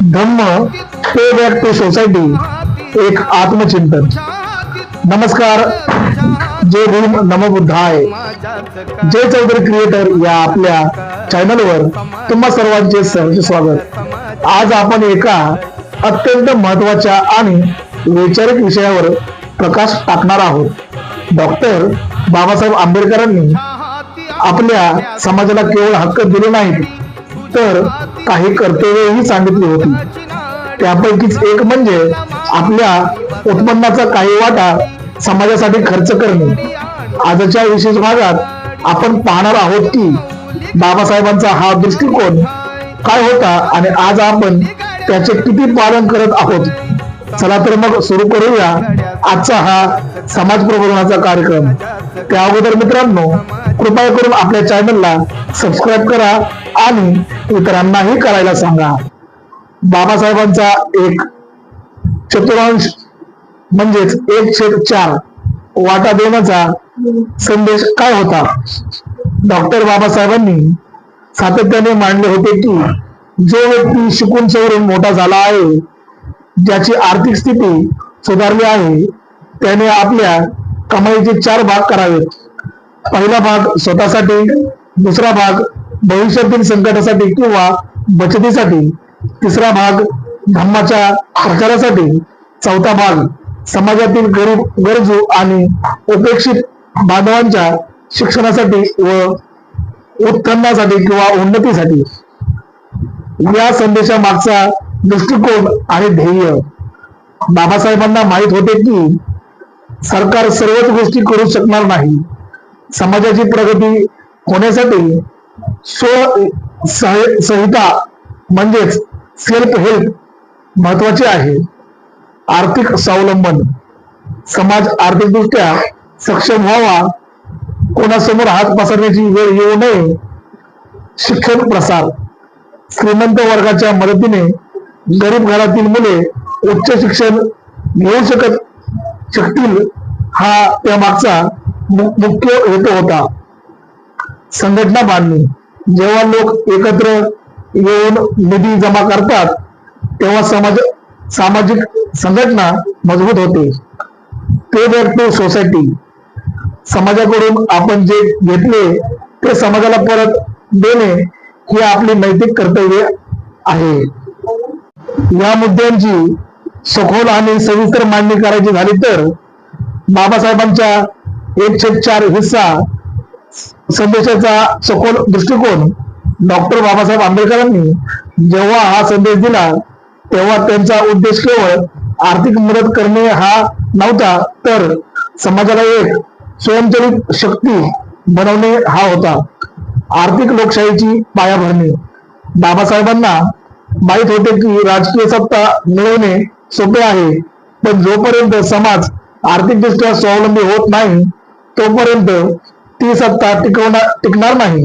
Dhamma pay back to society, एक आत्मचिंतन. नमस्कार, जय भीम, नमो बुद्धाय. जय चौधरी क्रिएटर या आपल्या चॅनलवर तुम्हा सर्वांचे सहर्ष स्वागत. आज आपण एका अत्यंत महत्वाच्या आणि वैचारिक विषयावर प्रकाश टाकणार आहोत. डॉक्टर बाबासाहेब आंबेडकरांनी आपल्या समाजाला केवळ हक्क दिले नाहीत, तर काही कर्तव्यही सांगितली होती. त्यापैकीच एक म्हणजे आपल्या उत्पन्नाचा काही वाटा समाजासाठी खर्च करणे. आजच्या विशेष भागात आपण पाहणार आहोत की बाबासाहेबांचा हा दृष्टिकोन काय होता आणि आज आपण त्याचे किती पालन करत आहोत. चला तर मग सुरू करूया आजचा हा समाज प्रबोधनाचा कार्यक्रम. त्या अगोदर मित्रांनो, कृपया करून आपल्या चॅनलला सबस्क्राईब करा आणि इतरांनाही करायला सांगा. बाबासाहेबांचा एक चतुर्थांश म्हणजेच 1/4 वाटा देण्याचा संदेश काय होता. डॉक्टर बाबासाहेबांनी सातत्याने मांडले होते की जो व्यक्ती शिकून सवरून मोठा झाला आहे, ज्याची आर्थिक स्थिती सुधारली आहे, त्याने आपल्या कमाईचे 4 भाग करावेत. पहिला भाग स्वतःसाठी, दुसरा भाग भविष्यातील संकटासाठी किंवा बचतीसाठी, तिसरा भाग धम्माच्या प्रचारासाठी, चौथा भाग समाजातील गरीब, गरजू आणि उपेक्षित बांधवांच्या शिक्षणासाठी व उत्पन्नासाठी किंवा उन्नतीसाठी. या संदेशामागचा दृष्टिकोन आणि ध्येय. बाबासाहेबांना माहित होते की सरकार सर्वच गोष्टी करू शकणार नाही. समाजाची प्रगती होण्यासाठी स्वसहायता म्हणजेच सेल्फ हेल्प महत्वाचे आहे. आर्थिक स्वावलंबन. समाज आर्थिकदृष्ट्या सक्षम व्हावा, कोणासमोर हात पसरण्याची वेळ येऊ नये. शिक्षण प्रसार. श्रीमंत वर्गाच्या मदतीने गरीब घरातील मुले उच्च शिक्षण घेऊ शकतील, हा त्यामागचा मुख्य हेतू होता. संघटना बांधणी. जेव्हा लोक एकत्र येऊन निधी जमा करतात, तेव्हा सामाजिक संघटना मजबूत होते. पे बॅक टू सोसायटी. समाजाकडून आपण जे घेतले ते समाजाला परत देणे हे आपले नैतिक कर्तव्य आहे. या मुद्द्यांची सखोल आणि सविस्तर मांडणी करायची झाली तर बाबासाहेबांच्या 1/4 हिस्सा संदेशाचा सखोल दृष्टिकोन. डॉक्टर बाबासाहेब आंबेडकरांनी जेव्हा हा संदेश दिला, तेव्हा त्यांचा उद्देश केवळ आर्थिक मदत करणे हा नव्हता, तर समाजाला एक स्वयंचलित शक्ती बनवणे हा होता. आर्थिक लोकशाहीची पायाभरणी. बाबासाहेबांना माहित होते की राजकीय सत्ता मिळवणे सोपे आहे, पण जोपर्यंत समाज आर्थिकदृष्ट्या स्वावलंबी होत नाही, तोपर्यंत ती सत्ता टिकणार नाही.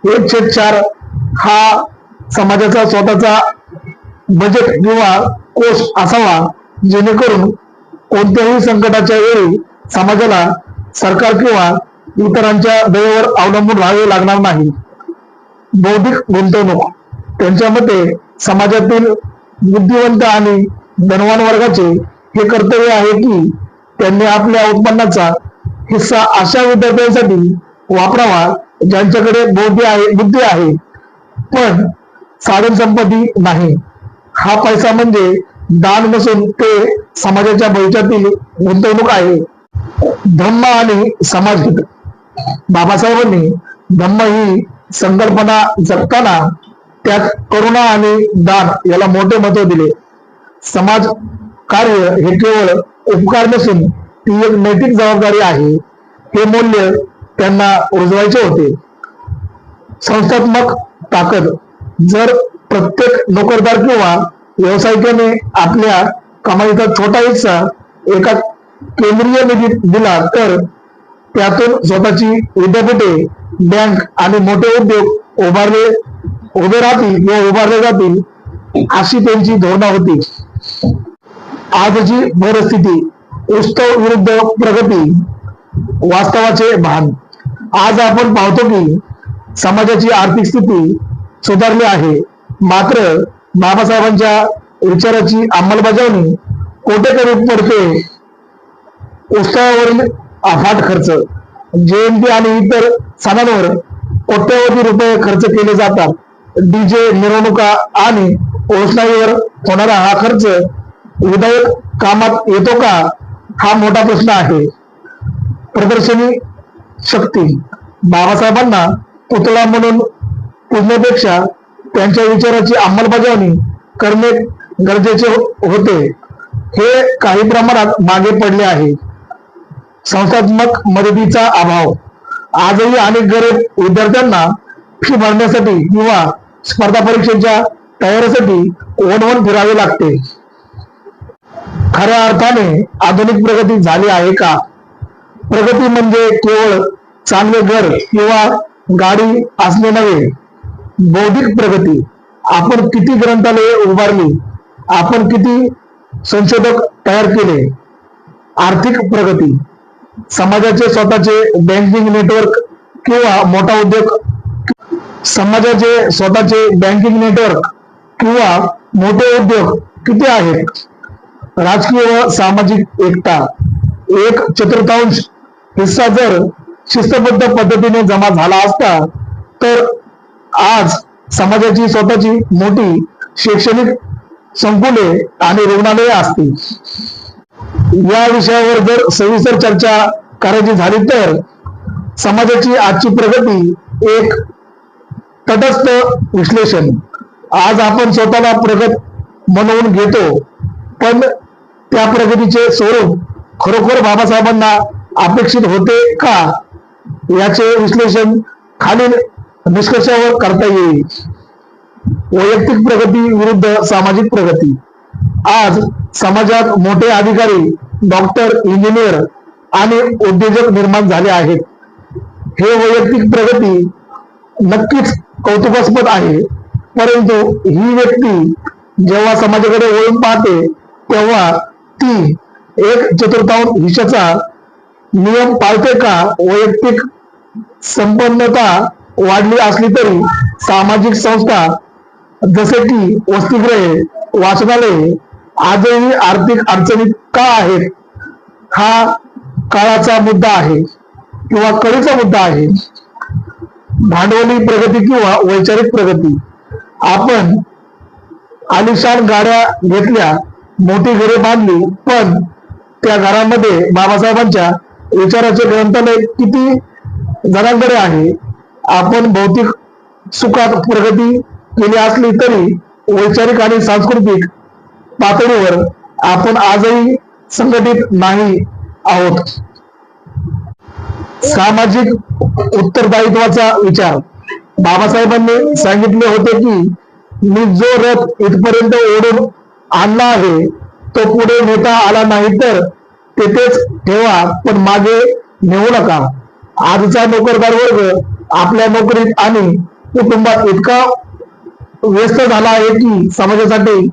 1/4 हा समाजाचा स्वतःचा बजेट किंवा कोष असावा, जेणेकरून कोणत्याही संकटाच्या वेळी समाजाला सरकार किंवा इतरांच्या दयेवर अवलंबून राहावे लागणार नाही. बौद्धिक गुंतवणूक. त्यांच्या मते समाजातील बुद्धिवंत आणि धनवान वर्गाचे हे कर्तव्य आहे की त्यांनी आपल्या उत्पन्नाचा हिस्सा अशा विद्यार्थ्यांसाठी वापरावा ज्यांच्याकडे बुद्धी आहे पण साधन संपत्ती नाही. हा पैसा म्हणजे दान नसून ते समाजाच्या भविष्यातील गुंतवणूक आहे. धम्म आणि समाजहित. बाबासाहेबांनी धम्म ही संकल्पना जगताना त्यात करुणा आणि दान याला मोठे महत्व दिले. समाज कार्य हे केवळ उपकार नसून ती एक नैतिक जबाबदारी आहे, हे मूल्य त्यांना रुजवायचे होते. संस्थात्मक ताकद. जर प्रत्येक नोकरदार किंवा व्यावसायिकाने आपल्या कमाईचा छोटा हिस्सा एका केंद्रीय निधीत दिला, तर त्यातून स्वतःची विद्यापीठे, बँक आणि मोठे उद्योग उभे राहतील किंवा उभारले जातील, अशी त्यांची धोरणा होती. आजची परिस्थिती. उत्सव विरुद्ध प्रगती. वास्तवाचे भान. आज आपण पाहतो की समाजाची आर्थिक स्थिती सुधारली आहे, मात्र बाबासाहेबांच्या विचाराची अंमलबजावणी कोटी पडते. उत्सवावरील अफाट खर्च, जयंती आणि इतर सणांवर कोट्यवधी रुपये खर्च केले जातात. डीजे, मिरवणुका आणि रोषणाईवर होणारा हा खर्च विधायक कामात येतो का, हा मोठा प्रश्न आहे. प्रदर्शनी शक्ती, बाबासाहेबांना पुतळा म्हणून पुजण्यापेक्षा त्यांच्या विचाराची अंमलबजावणी करणे गरजेचे होते. हे काही प्रमाणात मागे पडले आहे. संस्थात्मक मदतीचा अभाव, आजही अनेक गरीब विद्यार्थ्यांना फी भरण्यासाठी किंवा स्पर्धा परीक्षेच्या तयारीसाठी वणवण फिरावे लागते. खऱ्या अर्थाने आधुनिक प्रगती झाली आहे का? प्रगती म्हणजे केवळ चांगले घर किंवा गाडी असणे नव्हे. बौद्धिक प्रगती, आपण किती ग्रंथालये उभारली, आपण किती संशोधक तयार केले. आर्थिक प्रगती, समाजाचे स्वतःचे बँकिंग नेटवर्क किंवा मोठा उद्योग मोठे उद्योग किती आहेत. राजकीय व सामाजिक एकता, 1/4 हिस्सा जर शिस्तबद्ध पद्धतीने जमा झाला असता तर आज समाजाची स्वतःची मोठी शैक्षणिक संकुले आणि रुग्णालये असतील. या विषयावर जर सविस्तर चर्चा करायची झाली तर समाजाची आजची प्रगती एक तटस्थ विश्लेषण. आज आपण स्वतःला प्रगत म्हणवून घेतो, पण त्या प्रगतीचे स्वरूप खरोखर बाबासाहेबांना अपेक्षित होते का, याचे विश्लेषण खालील निष्कर्षावर करता येईल. वैयक्तिक प्रगती विरुद्ध सामाजिक प्रगती. आज समाजात मोठे अधिकारी, डॉक्टर, इंजिनियर आणि उद्योजक निर्माण झाले आहेत. हे वैयक्तिक प्रगती नक्कीच कौतुकास्पद आहे, परंतु ही व्यक्ती जेव्हा समाजाकडे वळून पाहते तेव्हा ती 1/4 हिश्शाचा नियम पाळते का? वैयक्तिक संपन्नता वाढली असली तरी सामाजिक संस्था जसे की वसतिगृहे, वाचनालये आजही आर्थिक अडचणीत का आहेत, हा काळाचा मुद्दा आहे किंवा कळीचा मुद्दा आहे. भांडवली प्रगती किंवा वैचारिक प्रगती. आपण आलिशान गाड्या घेतल्या, मोठी घरे बांधली, पण त्या घरामध्ये बाबासाहेबांच्या विचाराचे ग्रंथालय किती जणांकडे आहे. आपण भौतिक सुखात प्रगती केली असली तरी वैचारिक आणि सांस्कृतिक पातळीवर आपण आजही संघटित नाही आहोत. सामाजिक उत्तरदायित्वाचा विचार. बाबासाहेबांनी सांगितले होते की मी जो रथ इथपर्यंत ओढून आणला आहे तो पुढे नेता आला नाही तर तेथेच ठेवा, पण मागे नेऊ नका. आजचा नोकरदार वर्ग आपल्या नोकरीत आणि कुटुंबात इतका व्यस्त झाला आहे की समाजासाठी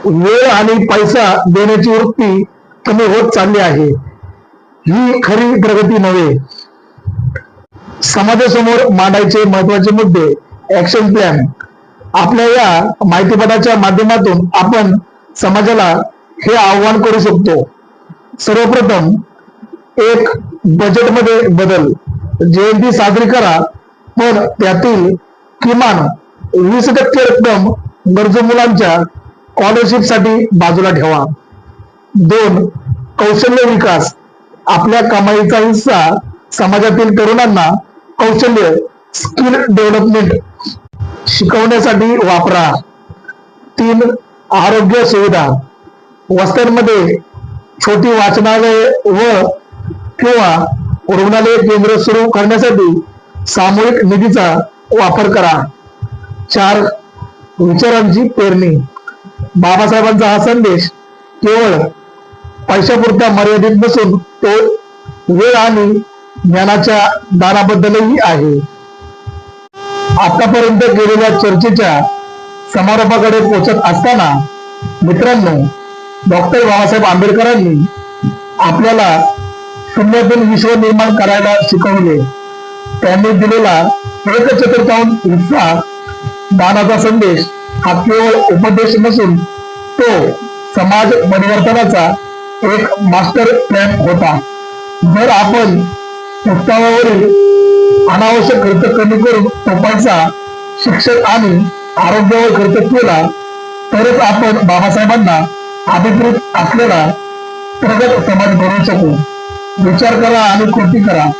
वेळ आणि पैसा देण्याची वृत्ती कमी होत चालली आहे. ही खरी प्रगती नव्हे. समाजासमोर मांडायचे महत्वाचे मुद्दे. Action plan. आपल्या या माहितीपटाच्या माध्यमातून आपण समाजाला हे आव्हान करू शकतो. सर्वप्रथम, एक बजेटमध्ये बदल. जयंती साजरी करा, पण त्यातील किमान 20% रक्कम गरजू मुलांच्या स्कॉलरशिपसाठी बाजूला ठेवा. 2. कौशल्य विकास. आपल्या कमाईचा हिस्सा समाजातील तरुणांना कौशल्य, स्किल डेव्हलपमेंट शिकवण्यासाठी वापरा. 3. आरोग्य सुविधा. वस्त्यांमध्ये छोटी वाचनालय व किंवा रुग्णालय केंद्र सुरू करण्यासाठी सामूहिक निधीचा वापर करा. 4. विचारांची पेरणी. बाबासाहेबांचा हा संदेश केवळ पैशापुरता मर्यादित नसून तो वेळ आणि ज्ञानाच्या दानाबद्दलही आहे. आतापर्यंत केलेल्या चर्चेच्या समारोपाकडे पोहोचत असताना मित्रांनो, डॉक्टर बाबासाहेब आंबेडकरांनी आपल्याला शून्यातून विश्व निर्माण करायला शिकवले. त्यांनी दिलेला 1/4 हिस्सा दानाचा संदेश हा केवळ उपदेश नसून तो समाज परिवर्तनाचा एक मास्टर प्लॅन होता. जर आपण पुस्तकावरील अनावश्यक खर्च कमी करून तो पैसा शिक्षण आणि आरोग्यावर खर्च केला तरच आपण बाबासाहेबांना अधिकृत असलेला प्रगत समाज बनवू शकू. विचार करा आणि कृती करा.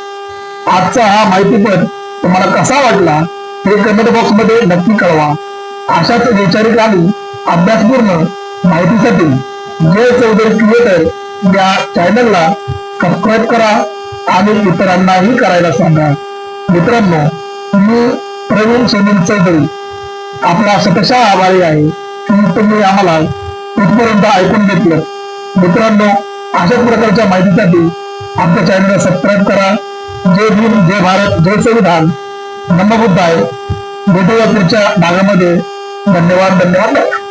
आजचा हा माहितीपट तुम्हाला कसा वाटला हे कमेंट बॉक्स मध्ये नक्की कळवा. अशाच वैचारिक आणि अभ्यासपूर्ण माहितीसाठी जय चौधरी क्रिएटर या चॅनलला सबस्क्राईब करा आणि इतरांनाही करायला सांगा. मित्रांनो, मी प्रवीण सुनील चौधरी आपला शतशः आभारी आहे की तुम्ही आम्हाला इथपर्यंत ऐकून घेतलं. मित्रांनो, अशाच प्रकारच्या माहितीसाठी आमच्या चॅनलला सबस्क्राईब करा. जय भीम, जय भारत, जय संविधान, नमो बुद्धाय. भेटूया पुढच्या भागामध्ये. धन्यवाद.